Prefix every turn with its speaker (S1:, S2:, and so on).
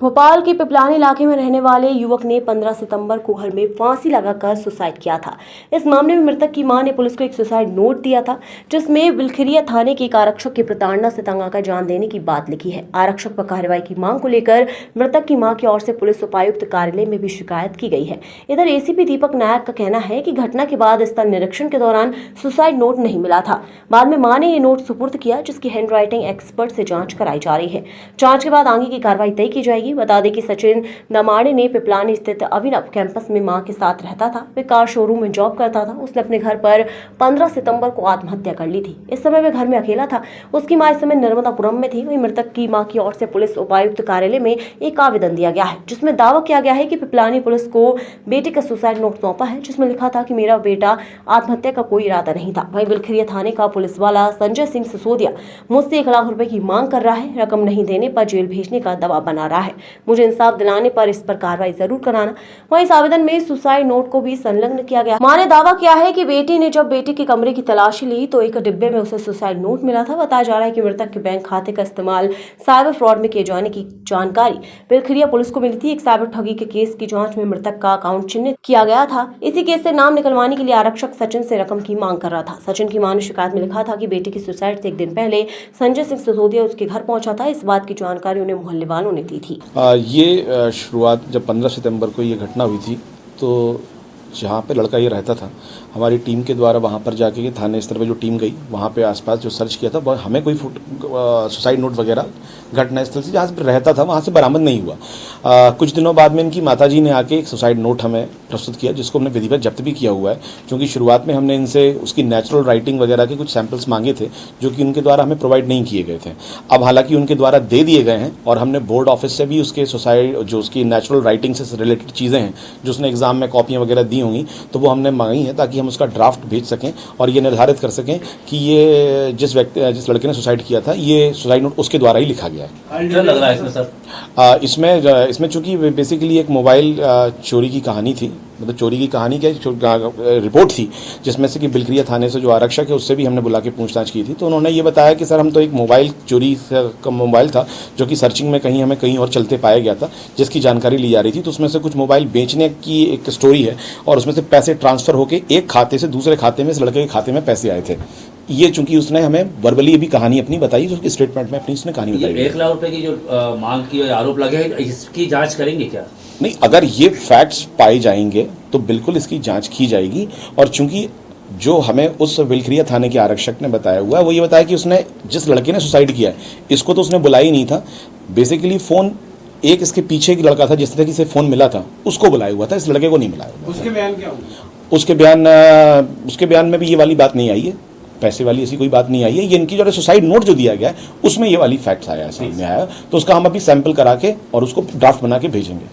S1: भोपाल के पिपलानी इलाके में रहने वाले युवक ने 15 सितंबर को घर में फांसी लगाकर सुसाइड किया था। इस मामले में मृतक की मां ने पुलिस को एक सुसाइड नोट दिया था, जिसमें बिलखिरिया थाने के एक आरक्षक की प्रताड़ना से तंग आकर जान देने की बात लिखी है। आरक्षक पर कार्रवाई की मांग को लेकर मृतक की मां की ओर से पुलिस उपायुक्त कार्यालय में भी शिकायत की गई है। इधर एसीपी दीपक नायक का कहना है कि घटना के बाद स्थल निरीक्षण के दौरान सुसाइड नोट नहीं मिला था। बाद में मां ने ये नोट सुपुर्द किया, जिसकी हैंडराइटिंग एक्सपर्ट से जांच कराई जा रही है। जांच के बाद आगे की कार्रवाई तय की जाएगी। बता दें कि सचिन नमाड़े ने पिपलानी स्थित अभिनव कैंपस में मां के साथ रहता था। वे कार शोरूम में जॉब करता था। उसने अपने घर पर 15 सितंबर को आत्महत्या कर ली थी। इस समय वे घर में अकेला था। उसकी मां इस समय नर्मदापुरम में थी। वहीं मृतक की मां की ओर से पुलिस उपायुक्त कार्यालय में एक आवेदन दिया गया है, जिसमें दावा किया गया है कि पिपलानी पुलिस को बेटे का सुसाइड नोट सौंपा है, जिसमें लिखा था कि मेरा बेटा आत्महत्या का कोई इरादा नहीं था। वहीं बिलखिरिया थाने का पुलिस वाला संजय सिंह सिसोदिया मुझसे 1 लाख रुपए की मांग कर रहा है। रकम नहीं देने पर जेल भेजने का दबाव बना रहा है। मुझे इंसाफ दिलाने पर इस पर कार्रवाई जरूर कराना। वहीं इस आवेदन में सुसाइड नोट को भी संलग्न किया गया। मां ने दावा किया है कि बेटी ने जब बेटे के कमरे की तलाशी ली तो एक डिब्बे में उसे सुसाइड नोट मिला था। बताया जा रहा है कि मृतक के बैंक खाते का इस्तेमाल साइबर फ्रॉड में किए जाने की जानकारी बिलखिरिया पुलिस को मिली थी। एक साइबर ठगी के केस की जांच में मृतक का अकाउंट चिन्हित किया गया था। इसी केस से नाम निकलवाने के लिए आरक्षक सचिन से रकम की मांग कर रहा था। सचिन की मां ने शिकायत में लिखा था कि बेटे की सुसाइड से एक दिन पहले संजय सिंह सिसोदिया उसके घर पहुंचा था। इस बात की जानकारी उन्हें मोहल्ले वालों ने दी थी।
S2: ये शुरुआत जब 15 सितंबर को ये घटना हुई थी, तो जहाँ पे लड़का ये रहता था, हमारी टीम के द्वारा वहाँ पर जाके थाने स्तर पर जो टीम गई, वहाँ पे आसपास जो सर्च किया था, हमें कोई सुसाइड नोट वगैरह घटना स्थल से जहाँ से रहता था वहाँ से बरामद नहीं हुआ। कुछ दिनों बाद में इनकी माताजी ने आके एक सुसाइड नोट हमें प्रस्तुत किया, जिसको हमने विधिवत जब्त भी किया हुआ है, क्योंकि शुरुआत में हमने इनसे उसकी नेचुरल राइटिंग वगैरह के कुछ सैंपल्स मांगे थे, जो कि उनके द्वारा हमें प्रोवाइड नहीं किए गए थे। अब हालांकि उनके द्वारा दे दिए गए हैं और हमने बोर्ड ऑफिस से भी उसके सुसाइड जो उसकी नेचुरल राइटिंग से रिलेटेड चीज़ें हैं, जो उसने एग्जाम में कॉपियाँ वगैरह दी होंगी, तो वो हमने मांगी है, ताकि हम उसका ड्राफ्ट भेज सकें और ये निर्धारित कर सकें कि ये जिस लड़के ने सुसाइड किया था, ये सुसाइड नोट उसके द्वारा ही लिखा गया है।
S3: क्या लग रहा है इसमें सर?
S2: इसमें चूंकि बेसिकली एक मोबाइल चोरी की कहानी थी, मतलब चोरी की कहानी क्या रिपोर्ट थी, जिसमें से कि बिलखिरिया थाने से जो आरक्षक है उससे भी हमने बुला के पूछताछ की थी। तो उन्होंने ये बताया कि सर हम तो एक मोबाइल चोरी का मोबाइल था, जो कि सर्चिंग में हमें कहीं और चलते पाया गया था, जिसकी जानकारी ली जा रही थी। तो उसमें से कुछ मोबाइल बेचने की एक स्टोरी है और उसमें से पैसे ट्रांसफर होकर एक खाते से दूसरे खाते में इस लड़के के खाते में पैसे आए थे। ये चूंकि उसने हमें वर्बली भी कहानी अपनी बताई, जो उसकी स्टेटमेंट में अपनी उसने कहानी बताई।
S3: 1 लाख रुपए की जो मांग की आरोप लगे हैं, इसकी जांच करेंगे क्या?
S2: नहीं, अगर ये फैक्ट्स पाए जाएंगे तो बिल्कुल इसकी जांच की जाएगी। और चूंकि जो हमें उस बिलखिरिया थाने के आरक्षक ने बताया हुआ है, वो ये बताया कि उसने जिस लड़के ने सुसाइड किया है, इसको तो उसने बुलाया ही नहीं था। बेसिकली फ़ोन एक इसके पीछे की लड़का था, जिस तरह से फ़ोन मिला था, उसको बुलाया हुआ था, इस लड़के को नहीं बुलाया हुआ।
S4: उसके बयान क्या हुआ?
S2: उसके बयान में भी ये वाली बात नहीं आई है, पैसे वाली ऐसी कोई बात नहीं आई है। ये इनकी जो सुसाइड नोट जो दिया गया है, उसमें ये वाली फैक्ट्स आया है, समझ में आया। तो उसका हम अभी सैंपल करा के और उसको ड्राफ्ट बना के भेजेंगे।